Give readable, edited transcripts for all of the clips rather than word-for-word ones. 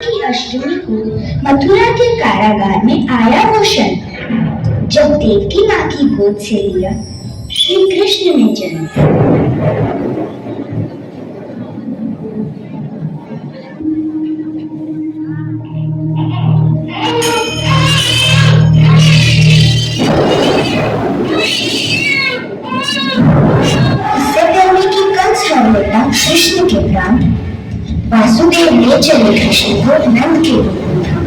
की अष्टमी को मथुरा के कारागार में आया वो क्षण जब देवकी माँ की गोद से लिया श्री कृष्ण ने जन्म। इससे पहले कि कंस हर लेता कृष्ण के प्राण, वासुदेव ले चले कृष्ण को नंद के रूप में धाम।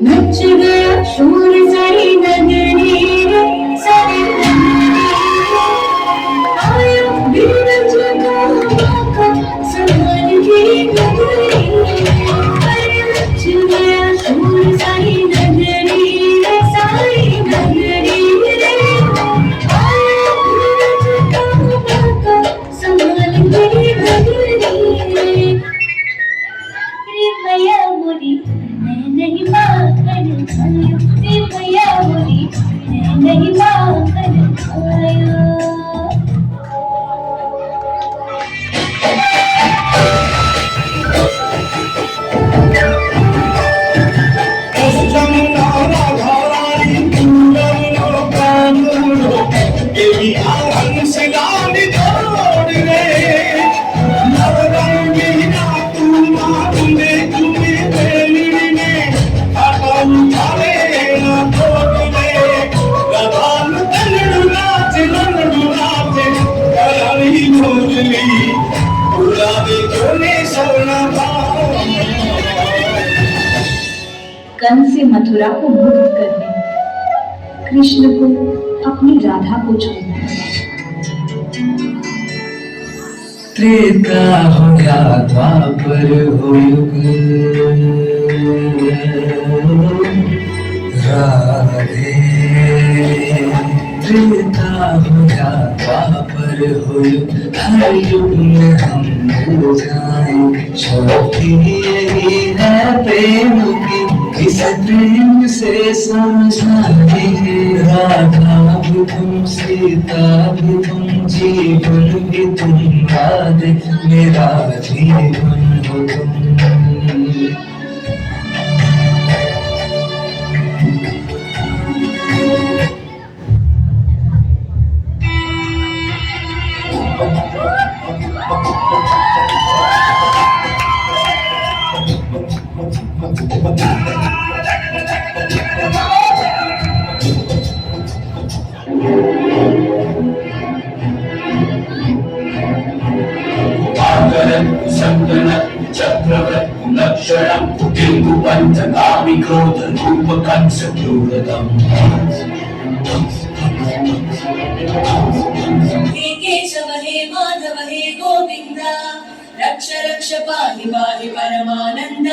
नच गया शूर सारी नगरी रे सारी आयो बीर जगा का संभल के नगरी नच गया शूर सारी नगरी रे सारी नगरी रे आयो बीर जगा का संभल के नगरी रे भैया मोरी मैं नहीं माखन खायो रे भैया मोरी मैं नहीं माखन खायो। कंस से मथुरा को मुक्त करने, कृष्ण को अपनी राधा को छोड़ना। त्रेता हो गया द्वापर हो युग, राधे त्रेता हो गया द्वापर हो युग, हर युग में हम मिल जाएं, शक्ति यही है प्रेम की, इस प्रेम से समझाने, राधा भी तुम सीता भी तुम जीवन भी तुम राधे मेरा जीवन हो तुम। लक्षणं बिम्बुपञ्चगामि क्रोधरूपकं सद्रूरतम्। हे केशव हे माधव हे गोविन्द, रक्ष रक्ष पाहि पाहि परमानन्द।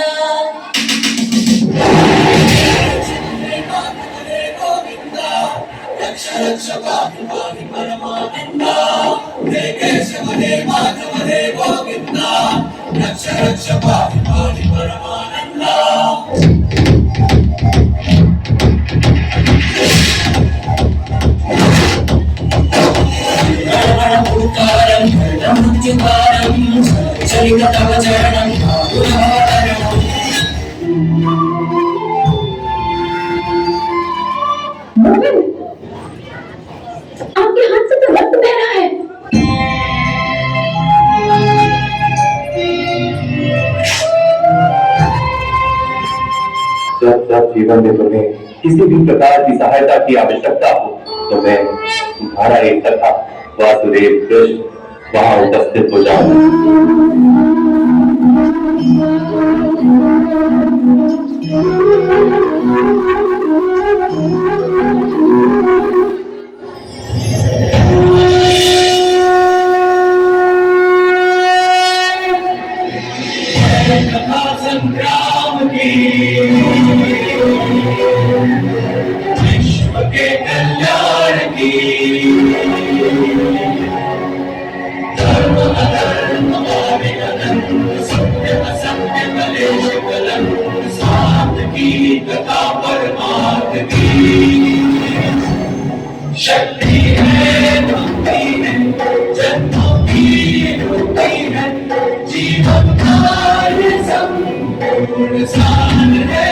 हे माधव हे गोविन्द, रक्ष रक्ष पाहि पाहि परमानन्द। हे केशव हे माधव हे गोविन्द, रक्ष रक्ष पाहि पाहि परमानन्द। आपके हाथ से तो रक्त बह रहा है। जब जीवन में तुम्हें किसी भी प्रकार की सहायता की आवश्यकता हो तो मैं तुम्हारा एक कथा वासुदेव कृष्ण वहां उपस्थित हो जाऊंगा। शक्ति है भक्ति है जन्मों की मुक्ति है जीवन का ये संपूर्ण सार है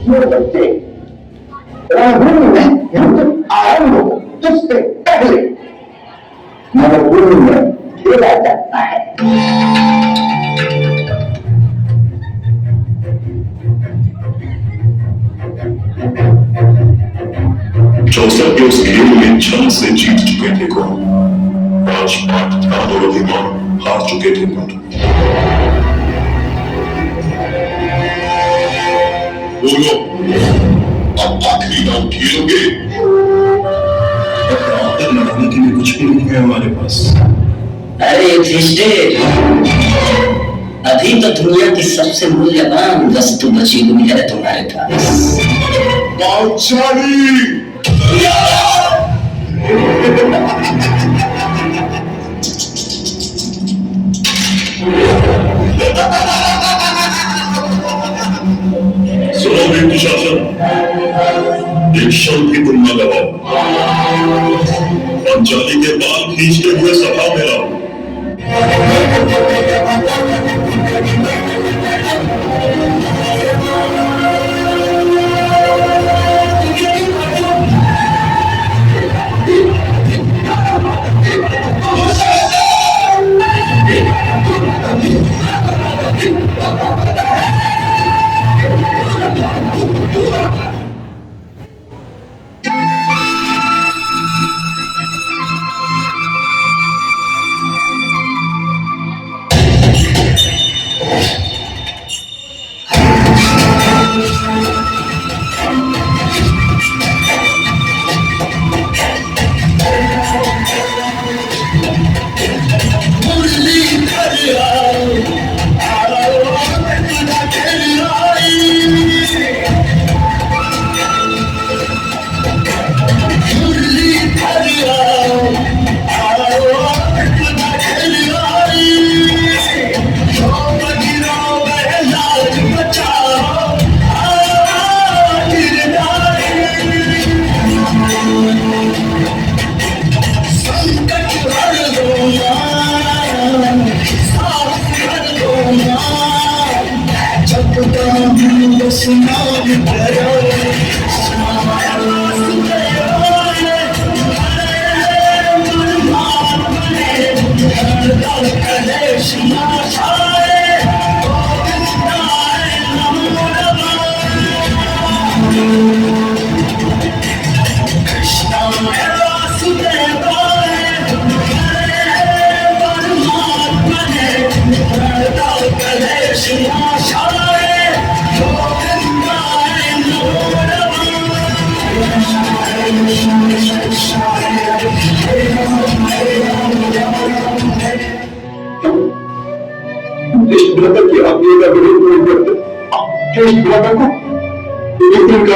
मेरे बच्चे राहुल में युद्ध आरंभ हो उससे पहले मणिपुर में खेला जाता है। जो सभी उस खेल में छल से जीत चुके थे को राजपाट अभिमान हार चुके थे पर बोलो अब आखिरी नाम खेलोगे? लड़ाने के लिए कुछ भी नहीं है हमारे पास। अरे युधिष्ठिर, अभी तो दुनिया की सबसे मूल्यवान वस्तु बची हुई है तुम्हारे पास। पांचाली सुनो भी दुशासन, एक क्षण भी तुम न लगाओ। पांचाली के बाल खींचते हुए सभा में आओ।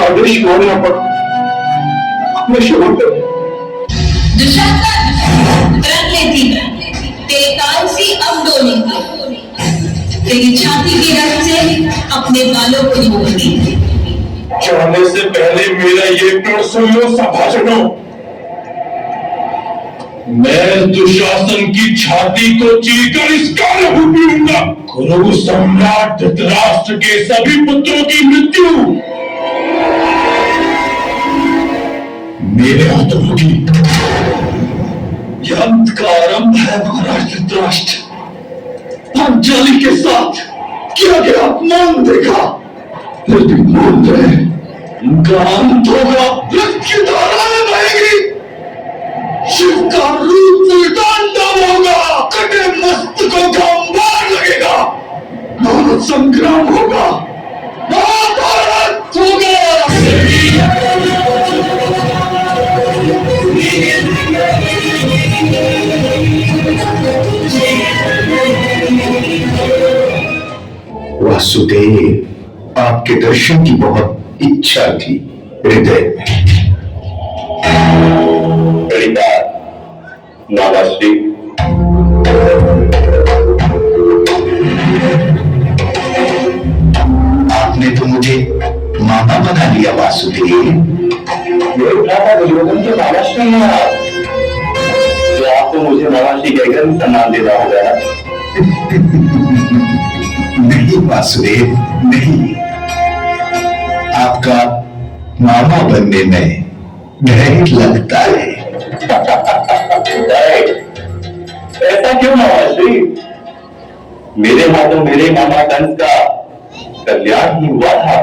आदेश मानना पड़ा। अपने शब्द तेरे कान से अब डोलेंगे, तेरी छाती के रक्त से अपने बालों को धोएंगे। जाने से पहले मेरा ये प्रण सुन लो सभाजनों। मैं दुशासन की छाती को चीरकर इसका लहू पीऊंगा। कुरु सम्राट धृतराष्ट्र के सभी पुत्रों की मृत्यु मेरे हाथों होगी। यह अंत का आरंभ है महाराज धृतराष्ट्र। पांचाली के साथ किया गया अपमान देखा, फिर मान गए। उनका अंत होगा, रक्त की धाराएं बहेगी, शिव का रूप उल्टांडव होगा, कटे मस्तकों का अंबार लगेगा, भारत संग्राम होगा, भारत होगा। वासुदेव, आपके दर्शन की बहुत इच्छा थी हृदय में। बड़ी बात मामाश्री। आपने तो मुझे मामा बना लिया वासुदेव। ये भ्राता दुर्योधन के मामाश्री हैं आप, जो आपको मुझे मामाश्री कहकर भी सम्मान देना होगा। नहीं वासुदेव, नहीं। आपका मामा बनने में डर लगता है। ऐसा क्यों मामाश्री? मेरे हाथों मेरे मामा कंस का कल्याण ही हुआ था।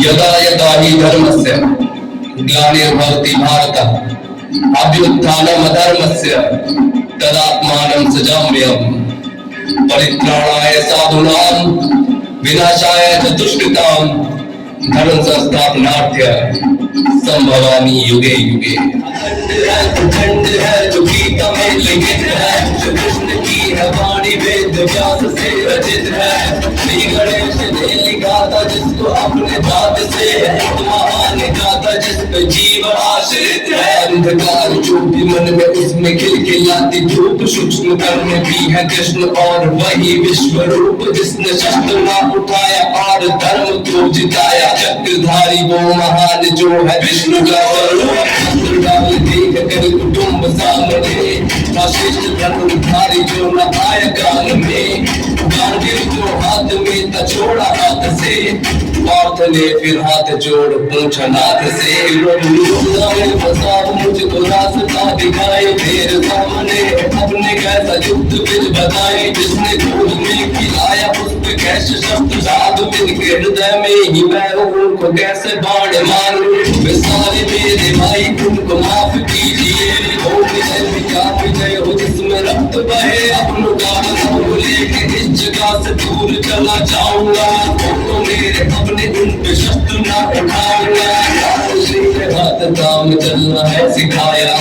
यदा यदा हि धर्मस्य ग्लानिर्भवति भारत अभ्युत्थानम् अधर्मस्य तदात्मानं सजाम्यहम् परित्राणाय साधूनां विनाशाय च दुष्कृतां धर्म संस्थापनार्थ्य संभवामि युगे युगे। खंड है जो गीता में लिखित है, जो कृष्ण की है वाणी वेद व्यास से रचित है। श्री गणेश ने लिखा था जिसको अपने दांत से, महान गाथा जिस पे जीव आश्रित है। अंधकार जो भी मन में उसमें खिलखिलाती धूप, सूक्ष्म कर्म भी है कृष्ण और वही विश्व रूप, जिसने शस्त्र ना उठाया और धर्म को जिताया। चक्रधारी वो महान जो है विष्णु का स्वरूप, शस्त्र डाल देख कर कुटुंब सामने, श्रेष्ठ धर्मधारी जो न आया कान में। गांडीव जो हाथ में था छोड़ा हाथ से, पार्थ ने फिर हाथ जोड़ पूछा नाथ से। मुझको रास्ता दिखाए तेरे सामने, अपने कैसा युद्ध फिर बताए, जिसने दूध में खिलाया पुष्प कैसे शब्द साध के हृदय में ही मैं उनको कैसे बाण मारूं। सारे मेरे भाई तुमको माफ कीजिए, हो विजय हो जिसमें रक्त बहे। अपनों का मतलब लेके इस जगह से दूर चला जाऊंगा, तो मेरे अपने उन पे शस्त्र ना उठाऊंगा। हाथ काम चलना है सिखाया,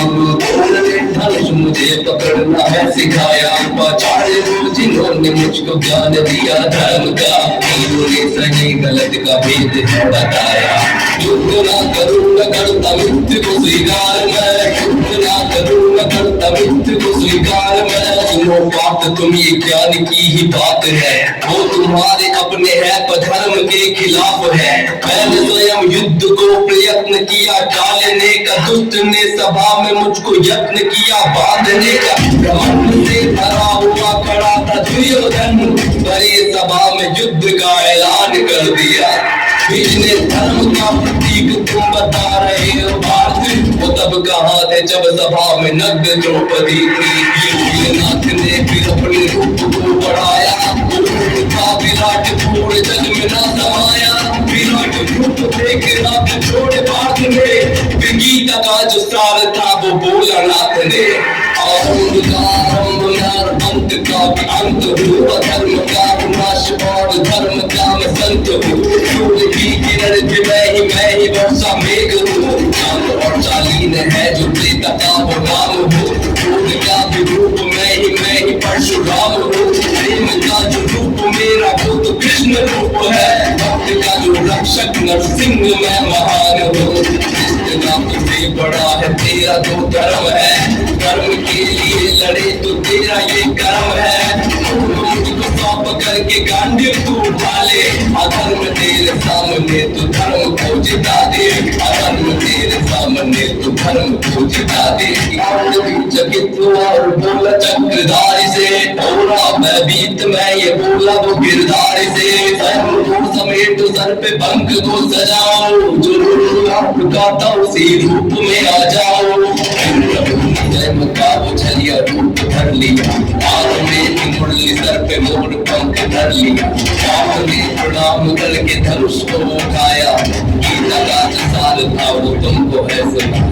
धनुष मुझे पकड़ना है सिखाया। आचार्य जिन्होंने मुझको ज्ञान दिया धर्म का, उन्होंने सही गलत का भेद है बताया। युद्ध ना करूंगा करता मृत्यु को स्वीकार मैं, युद्ध ना करूंगा करता मृत्यु को स्वीकार मैं। सुनो बात तुम ये ज्ञान की ही बात है, वो तुम्हारे अपने है पर धर्म के खिलाफ है। मैंने स्वयं युद्ध को प्रयत्न किया टालने का, दुष्ट ने सभा में मुझको यत्न किया बांधने का। घमंड से भरा हुआ खड़ा था दुर्योधन, बड़ी सभा में युद्ध का ऐलान कर दिया। जिसने धर्म का प्रतीक तुम बता रहे हो भारत, वो तब कहा थे जब सभा में नग्न द्रौपदी थी। नाथ ने फिर अपने रूप को बढ़ाया, विराट पूरे जग में ना समाया। विराट रूप देख नाथ छोड़े भारत में, गीता का जो सार था वो बोला नाथ ने। आरंभ का आरंभ अंत का भी अंत हुआ, धर्म का विनाश और धर्म का मैं संत हूँ। सूर्य की किरण भी मैं ही वर्षा मेघ हूँ, चांद और चालीन है जो प्रेता का वो नाम हूँ। सूर्य का भी रूप मैं ही परशुराम हूँ, प्रेम का जो रूप मेरा वो तो कृष्ण रूप है। भक्त का जो रक्षक नरसिंह मैं महान हूँ। से बड़ा है तेरा तो धर्म है, धर्म के लिए लड़े तो तेरा ये कर्म है। मुझको सौंप करके गांडीव तू उठा ले, अधर्म तेरे सामने तो धर्म को जिता दे। अधर्म तेरे सामने तो धर्म को जिता दे। चकित और बोला चक्रधारी से, और भयभीत मैं ये बोला वो गिरधारी से। धर्म को समेट सर पे पंख को सजाओ, जो रूप का था उसी रूप में आ जाओ। जन्म का वो छलिया रूप धर लिया, आग में मुरली सर पे मोर पंख धर लिया। पाप में प्रणाम करके धनुष को उठाया, गीता का जो साल था वो तुमको है सुना।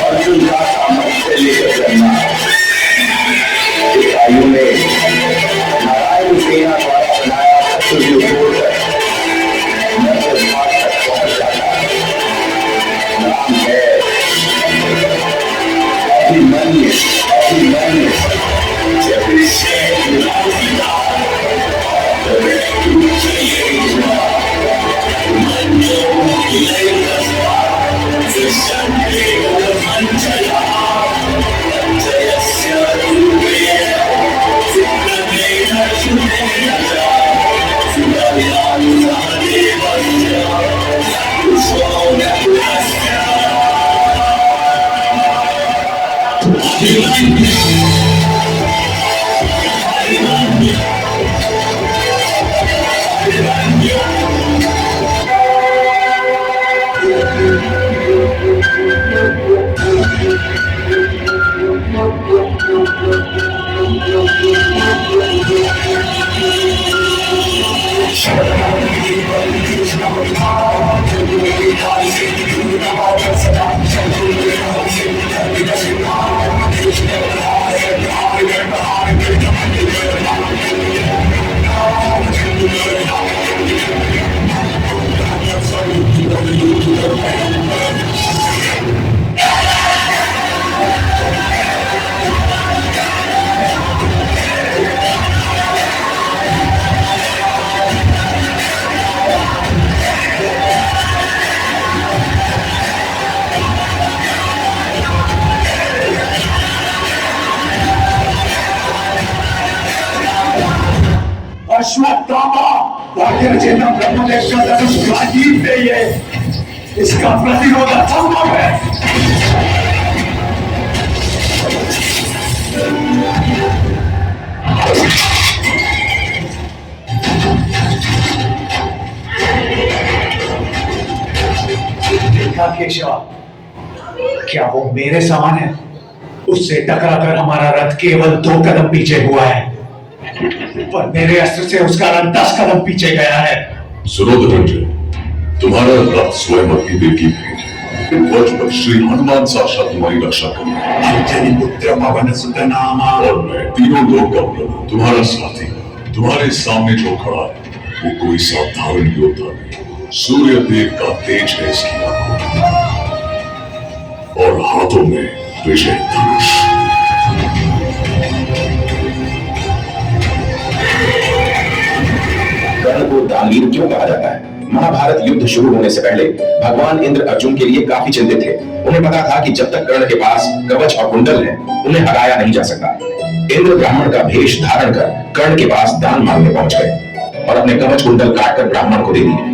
अर्जुन का सामर्थ्य लेकर चलना, इस आयु में नारायण सेना द्वारा बनाया शत्रु को छोड़कर मैं तो घाट तक पहुंच अश्वत्थामा भाग्यचिन्ह ब्रह्मदेव का धनुष प्राचीन नहीं है, इसका प्रतिरोध असंभव है। देखा केशव, क्या वो मेरे समान है? उससे टकराकर हमारा रथ केवल 2 कदम पीछे हुआ है, पर मेरे अस्त्र से उसका रथ 10 कदम पीछे गया है। सुनो धनंजय, तुम्हारा रथ स्वयं अग्निदेव की भेंट है। वज्र पर श्री हनुमान साक्षात तुम्हारी रक्षा करेंगे। अंजनी पुत्र पवन सुत नामा। और मैं तीनों लोक का प्रभु तुम्हारा साथी, तुम्हारे सामने जो खड़ा है वो कोई साधारण योद्धा नहीं, सूर्य देव का तेज है इसकी आंखों में और हाथों में विजय धनुष। कर्ण को दानवीर क्यों कहा जाता है? महाभारत युद्ध शुरू होने से पहले भगवान इंद्र अर्जुन के लिए काफी चिंतित थे। उन्हें पता था कि जब तक कर्ण के पास कवच और कुंडल है, उन्हें हराया नहीं जा सकता। इंद्र ब्राह्मण का भेष धारण कर कर्ण के पास दान मांगने पहुंच गए और अपने कवच कुंडल काटकर ब्राह्मण को दे दिए।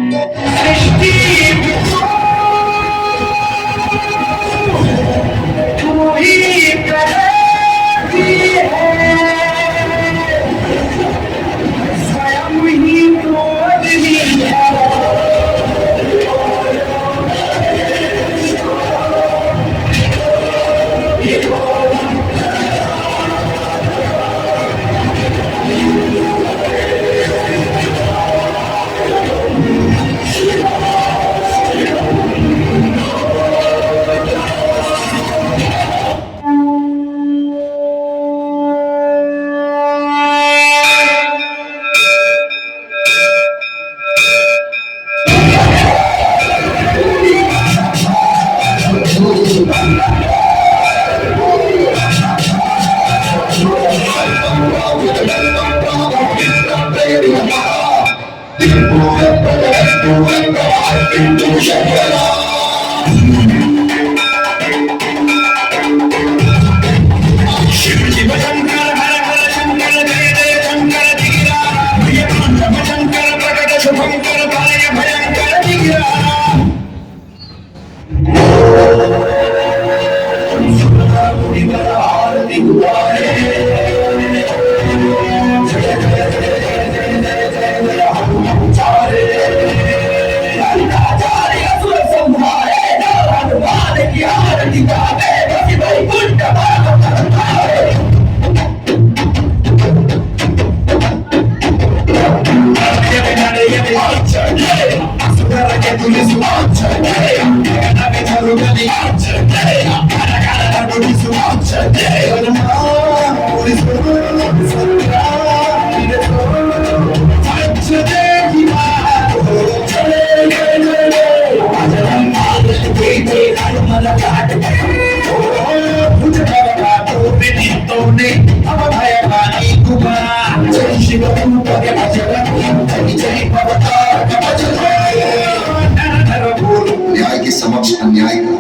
न्याय के समक्ष अन्याय का,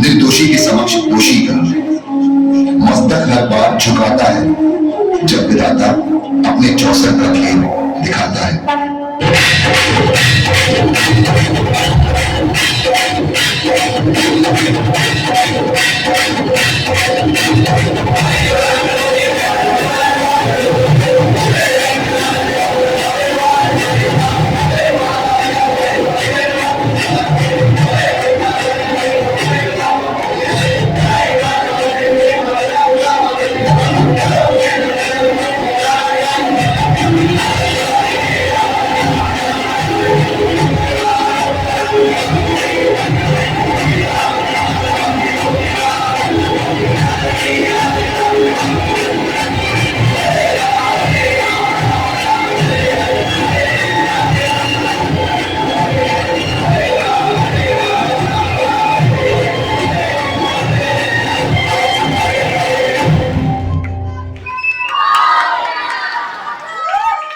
निर्दोषी के समक्ष दोषी का मस्तक हर बार झुकाता है जब विधाता अपने 64 रथ